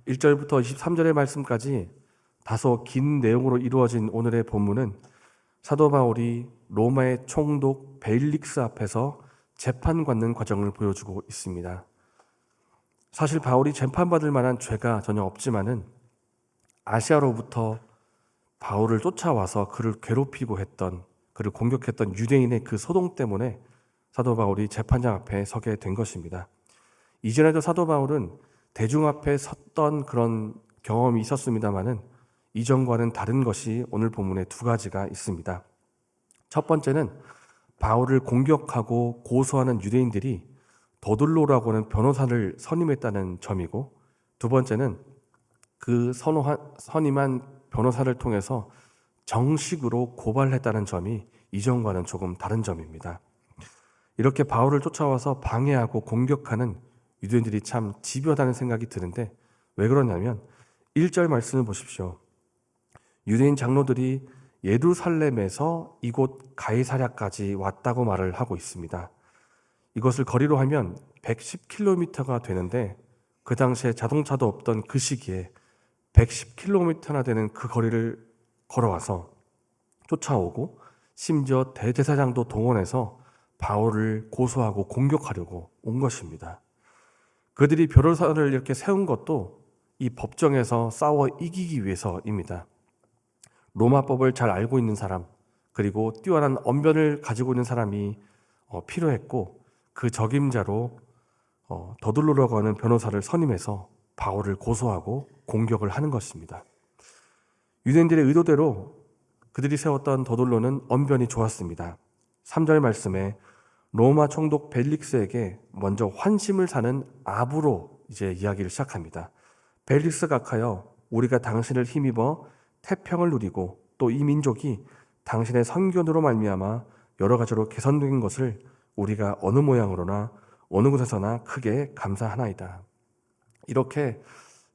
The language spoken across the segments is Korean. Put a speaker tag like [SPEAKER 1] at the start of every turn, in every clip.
[SPEAKER 1] 1절부터 23절의 말씀까지 다소 긴 내용으로 이루어진 오늘의 본문은 사도 바울이 로마의 총독 벨릭스 앞에서 재판받는 과정을 보여주고 있습니다. 사실 바울이 재판받을 만한 죄가 전혀 없지만은 아시아로부터 바울을 쫓아와서 그를 괴롭히고 했던, 그를 공격했던 유대인의 그 소동 때문에 사도 바울이 재판장 앞에 서게 된 것입니다. 이전에도 사도 바울은 대중 앞에 섰던 그런 경험이 있었습니다만은 이전과는 다른 것이 오늘 본문에 두 가지가 있습니다. 첫 번째는 바울을 공격하고 고소하는 유대인들이 더둘로라고 하는 변호사를 선임했다는 점이고, 두 번째는 그 선임한 변호사를 통해서 정식으로 고발했다는 점이 이전과는 조금 다른 점입니다. 이렇게 바울을 쫓아와서 방해하고 공격하는 유대인들이 참 집요하다는 생각이 드는데, 왜 그러냐면 1절 말씀을 보십시오. 유대인 장로들이 예루살렘에서 이곳 가이사랴까지 왔다고 말을 하고 있습니다. 이것을 거리로 하면 110km가 되는데, 그 당시에 자동차도 없던 그 시기에 110km나 되는 그 거리를 걸어와서 쫓아오고, 심지어 대제사장도 동원해서 바울을 고소하고 공격하려고 온 것입니다. 그들이 변호사를 이렇게 세운 것도 이 법정에서 싸워 이기기 위해서입니다. 로마법을 잘 알고 있는 사람, 그리고 뛰어난 언변을 가지고 있는 사람이 필요했고, 그 적임자로 더둘로라고 하는 변호사를 선임해서 바울을 고소하고 공격을 하는 것입니다. 유대인들의 의도대로 그들이 세웠던 더둘로는 언변이 좋았습니다. 3절 말씀에 로마 총독 벨릭스에게 먼저 환심을 사는 아부로 이제 이야기를 시작합니다. 벨릭스 각하여, 우리가 당신을 힘입어 태평을 누리고 또 이 민족이 당신의 선견으로 말미암아 여러 가지로 개선된 것을 우리가 어느 모양으로나 어느 곳에서나 크게 감사하나이다. 이렇게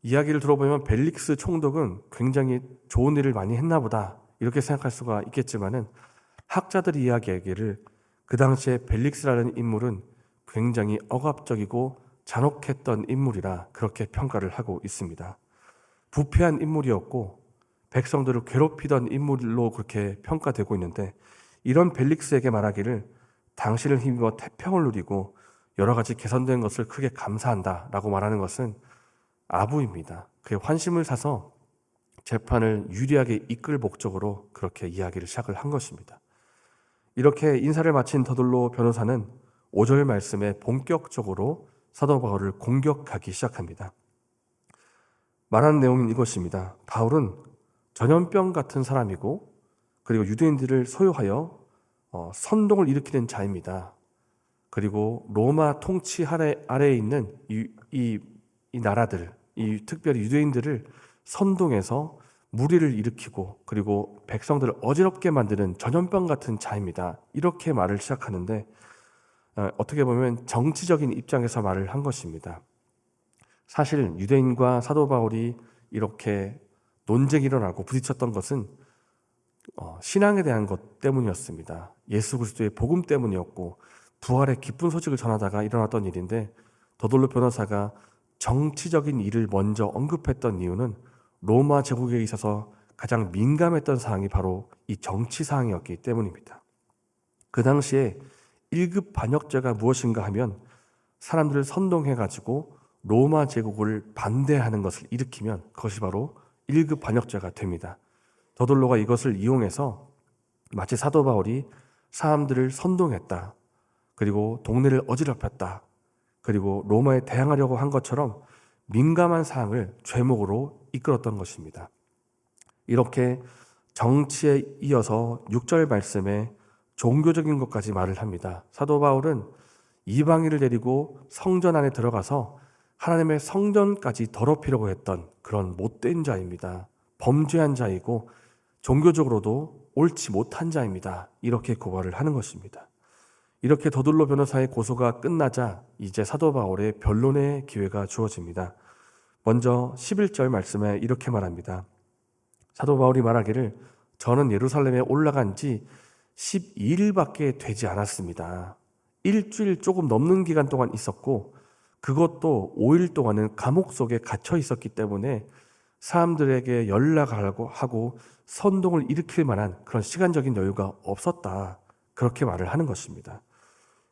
[SPEAKER 1] 이야기를 들어보면 벨릭스 총독은 굉장히 좋은 일을 많이 했나 보다 이렇게 생각할 수가 있겠지만은, 학자들이 이야기하기를 그 당시에 벨릭스라는 인물은 굉장히 억압적이고 잔혹했던 인물이라 그렇게 평가를 하고 있습니다. 부패한 인물이었고 백성들을 괴롭히던 인물로 그렇게 평가되고 있는데, 이런 벨릭스에게 말하기를 당신을 힘입어 태평을 누리고 여러 가지 개선된 것을 크게 감사한다 라고 말하는 것은 아부입니다. 그의 환심을 사서 재판을 유리하게 이끌 목적으로 그렇게 이야기를 시작을 한 것입니다. 이렇게 인사를 마친 더둘로 변호사는 5절 말씀에 본격적으로 사도 바울을 공격하기 시작합니다. 말하는 내용은 이것입니다. 바울은 전염병 같은 사람이고, 그리고 유대인들을 소유하여 선동을 일으키는 자입니다. 그리고 로마 통치 아래에 있는 이 나라들, 특별히 유대인들을 선동해서 무리를 일으키고, 그리고 백성들을 어지럽게 만드는 전염병 같은 자입니다. 이렇게 말을 시작하는데, 어떻게 보면 정치적인 입장에서 말을 한 것입니다. 사실 유대인과 사도 바울이 이렇게 논쟁이 일어나고 부딪혔던 것은 신앙에 대한 것 때문이었습니다. 예수 그리스도의 복음 때문이었고, 부활의 기쁜 소식을 전하다가 일어났던 일인데, 더둘로 변호사가 정치적인 일을 먼저 언급했던 이유는 로마 제국에 있어서 가장 민감했던 사항이 바로 이 정치 사항이었기 때문입니다. 그 당시에 1급 반역죄가 무엇인가 하면, 사람들을 선동해가지고 로마 제국을 반대하는 것을 일으키면 그것이 바로 1급 반역죄가 됩니다. 더둘로가 이것을 이용해서 마치 사도 바울이 사람들을 선동했다, 그리고 동네를 어지럽혔다, 그리고 로마에 대항하려고 한 것처럼 민감한 사항을 죄목으로 이끌었던 것입니다. 이렇게 정치에 이어서 6절 말씀에 종교적인 것까지 말을 합니다. 사도 바울은 이방인을 데리고 성전 안에 들어가서 하나님의 성전까지 더럽히려고 했던 그런 못된 자입니다. 범죄한 자이고 종교적으로도 옳지 못한 자입니다. 이렇게 고발을 하는 것입니다. 이렇게 더둘로 변호사의 고소가 끝나자 이제 사도 바울의 변론의 기회가 주어집니다. 먼저 11절 말씀에 이렇게 말합니다. 사도 바울이 말하기를, 저는 예루살렘에 올라간 지 12일밖에 되지 않았습니다. 일주일 조금 넘는 기간 동안 있었고, 그것도 5일 동안은 감옥 속에 갇혀 있었기 때문에 사람들에게 연락하고 하고 선동을 일으킬 만한 그런 시간적인 여유가 없었다. 그렇게 말을 하는 것입니다.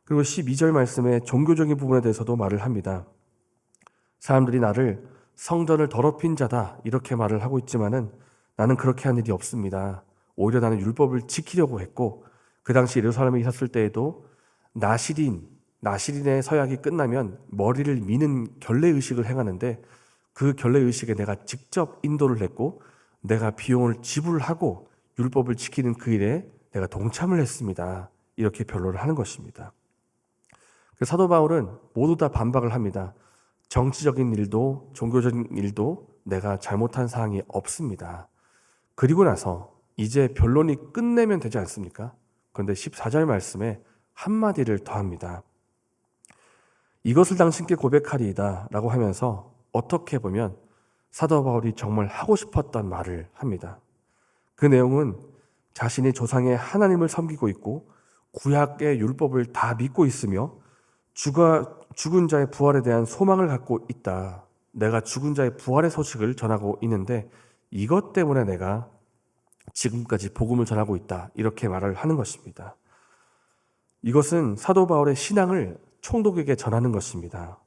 [SPEAKER 1] 그리고 12절 말씀에 종교적인 부분에 대해서도 말을 합니다. 사람들이 나를 성전을 더럽힌 자다 이렇게 말을 하고 있지만은 나는 그렇게 한 일이 없습니다. 오히려 나는 율법을 지키려고 했고 그 당시 예루살렘에 있었을 때에도 나시린의 서약이 끝나면 머리를 미는 결례의식을 행하는데 그 결례의식에 내가 직접 인도를 했고 내가 비용을 지불하고 율법을 지키는 그 일에 내가 동참을 했습니다. 이렇게 변론을 하는 것입니다. 사도 바울은 모두 다 반박을 합니다. 정치적인 일도 종교적인 일도 내가 잘못한 사항이 없습니다. 그리고 나서 이제 변론이 끝내면 되지 않습니까? 그런데 14절 말씀에 한마디를 더합니다. 이것을 당신께 고백하리이다 라고 하면서 어떻게 보면 사도 바울이 정말 하고 싶었던 말을 합니다. 그 내용은 자신이 조상의 하나님을 섬기고 있고 구약의 율법을 다 믿고 있으며 죽은 자의 부활에 대한 소망을 갖고 있다. 내가 죽은 자의 부활의 소식을 전하고 있는데 이것 때문에 내가 지금까지 복음을 전하고 있다. 이렇게 말을 하는 것입니다. 이것은 사도 바울의 신앙을 총독에게 전하는 것입니다.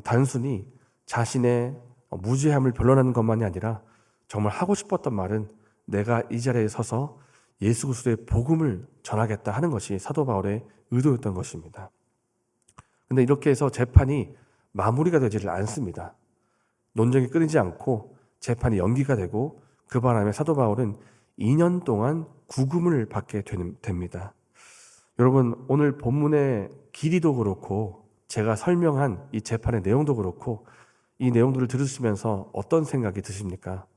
[SPEAKER 1] 단순히 자신의 무죄함을 변론하는 것만이 아니라 정말 하고 싶었던 말은 내가 이 자리에 서서 예수 그리스도의 복음을 전하겠다 하는 것이 사도 바울의 의도였던 것입니다. 그런데 이렇게 해서 재판이 마무리가 되지를 않습니다. 논쟁이 끊이지 않고 재판이 연기가 되고 그 바람에 사도 바울은 2년 동안 구금을 받게 됩니다. 여러분, 오늘 본문의 길이도 그렇고 제가 설명한 이 재판의 내용도 그렇고 이 내용들을 들으시면서 어떤 생각이 드십니까?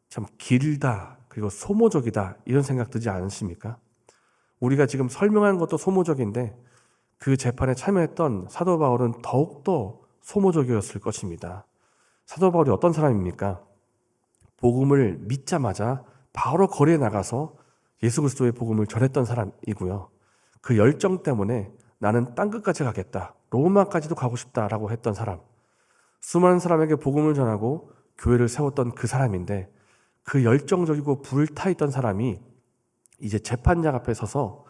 [SPEAKER 1] 참 길다, 그리고 소모적이다 이런 생각 들지 않으십니까? 우리가 지금 설명한 것도 소모적인데 그 재판에 참여했던 사도 바울은 더욱더 소모적이었을 것입니다. 사도 바울이 어떤 사람입니까? 복음을 믿자마자 바로 거리에 나가서 예수 그리스도의 복음을 전했던 사람이고요. 그 열정 때문에 나는 땅끝까지 가겠다, 로마까지도 가고 싶다라고 했던 사람, 수많은 사람에게 복음을 전하고 교회를 세웠던 그 사람인데 그 열정적이고 불타 있던 사람이 이제 재판장 앞에 서서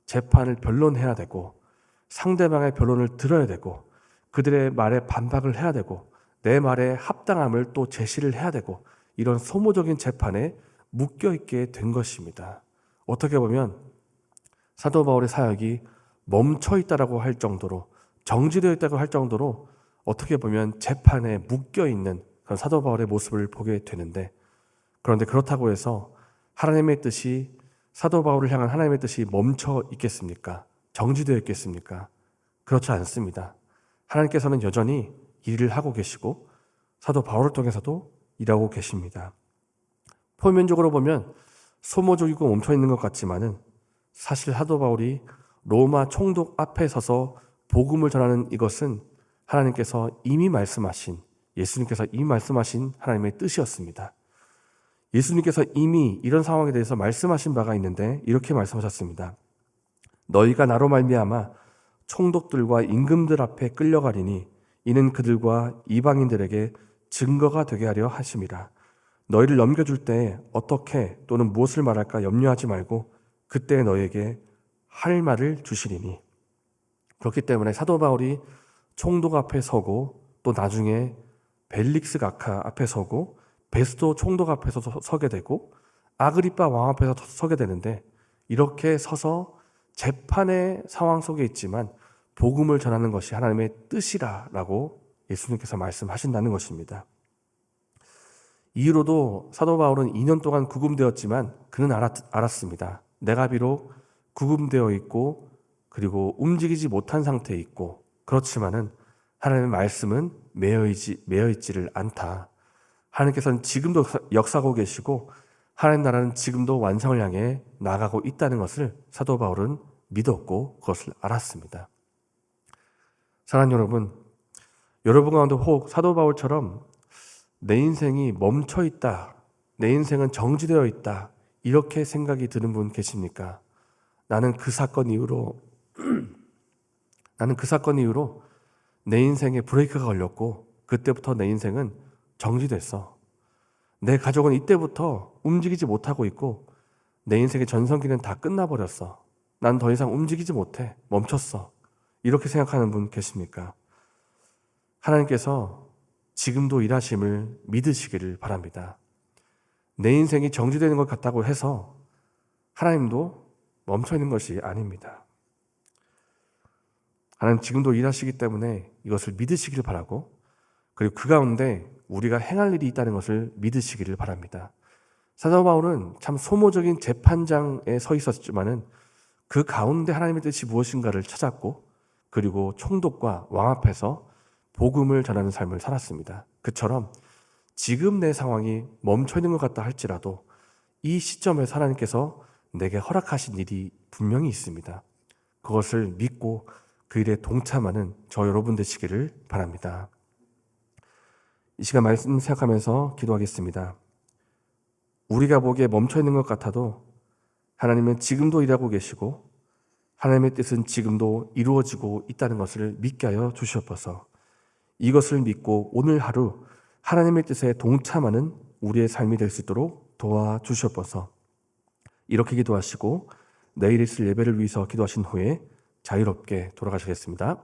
[SPEAKER 1] 재판을 변론해야 되고 상대방의 변론을 들어야 되고 그들의 말에 반박을 해야 되고 내 말에 합당함을 또 제시를 해야 되고 이런 소모적인 재판에 묶여있게 된 것입니다. 어떻게 보면 사도 바울의 사역이 멈춰있다라고 할 정도로, 정지되어 있다고 할 정도로 어떻게 보면 재판에 묶여있는 그런 사도 바울의 모습을 보게 되는데, 그런데 그렇다고 해서 하나님의 뜻이, 사도 바울을 향한 하나님의 뜻이 멈춰 있겠습니까? 정지되어 있겠습니까? 그렇지 않습니다. 하나님께서는 여전히 일을 하고 계시고 사도 바울을 통해서도 일하고 계십니다. 표면적으로 보면 소모적이고 멈춰있는 것 같지만은 사실 사도 바울이 로마 총독 앞에 서서 복음을 전하는 이것은 하나님께서 이미 말씀하신, 예수님께서 이미 말씀하신 하나님의 뜻이었습니다. 예수님께서 이미 이런 상황에 대해서 말씀하신 바가 있는데 이렇게 말씀하셨습니다. 너희가 나로 말미암아 총독들과 임금들 앞에 끌려가리니 이는 그들과 이방인들에게 증거가 되게 하려 하심이라. 너희를 넘겨줄 때 어떻게 또는 무엇을 말할까 염려하지 말고 그때 너희에게 할 말을 주시리니. 그렇기 때문에 사도 바울이 총독 앞에 서고 또 나중에 벨릭스 각하 앞에 서고 베스도 총독 앞에서 서게 되고 아그리빠 왕 앞에서 서게 되는데, 이렇게 서서 재판의 상황 속에 있지만 복음을 전하는 것이 하나님의 뜻이라고 예수님께서 말씀하신다는 것입니다. 이후로도 사도 바울은 2년 동안 구금되었지만 그는 알았습니다. 내가 비록 구금되어 있고 그리고 움직이지 못한 상태에 있고 그렇지만은 하나님의 말씀은 매여 있지를 않다. 하나님께서는 지금도 역사하고 계시고 하나님 나라는 지금도 완성을 향해 나가고 있다는 것을 사도 바울은 믿었고 그것을 알았습니다. 사랑하는 여러분, 여러분 가운데 혹 사도 바울처럼 내 인생이 멈춰 있다, 내 인생은 정지되어 있다, 이렇게 생각이 드는 분 계십니까? 나는 그 사건 이후로 내 인생에 브레이크가 걸렸고 그때부터 내 인생은 정지됐어. 내 가족은 이때부터 움직이지 못하고 있고 내 인생의 전성기는 다 끝나버렸어. 난 더 이상 움직이지 못해. 멈췄어. 이렇게 생각하는 분 계십니까? 하나님께서 지금도 일하심을 믿으시기를 바랍니다. 내 인생이 정지되는 것 같다고 해서 하나님도 멈춰 있는 것이 아닙니다. 하나님 지금도 일하시기 때문에 이것을 믿으시기를 바라고, 그리고 그 가운데 우리가 행할 일이 있다는 것을 믿으시기를 바랍니다. 사도 바울은 참 소모적인 재판장에 서 있었지만은 그 가운데 하나님의 뜻이 무엇인가를 찾았고, 그리고 총독과 왕 앞에서 복음을 전하는 삶을 살았습니다. 그처럼 지금 내 상황이 멈춰 있는 것 같다 할지라도 이 시점에서 하나님께서 내게 허락하신 일이 분명히 있습니다. 그것을 믿고 그 일에 동참하는 저 여러분 되시기를 바랍니다. 이 시간 말씀 생각하면서 기도하겠습니다. 우리가 보기에 멈춰 있는 것 같아도 하나님은 지금도 일하고 계시고 하나님의 뜻은 지금도 이루어지고 있다는 것을 믿게 하여 주시옵소서. 이것을 믿고 오늘 하루 하나님의 뜻에 동참하는 우리의 삶이 될 수 있도록 도와주시옵소서. 이렇게 기도하시고 내일 있을 예배를 위해서 기도하신 후에 자유롭게 돌아가시겠습니다.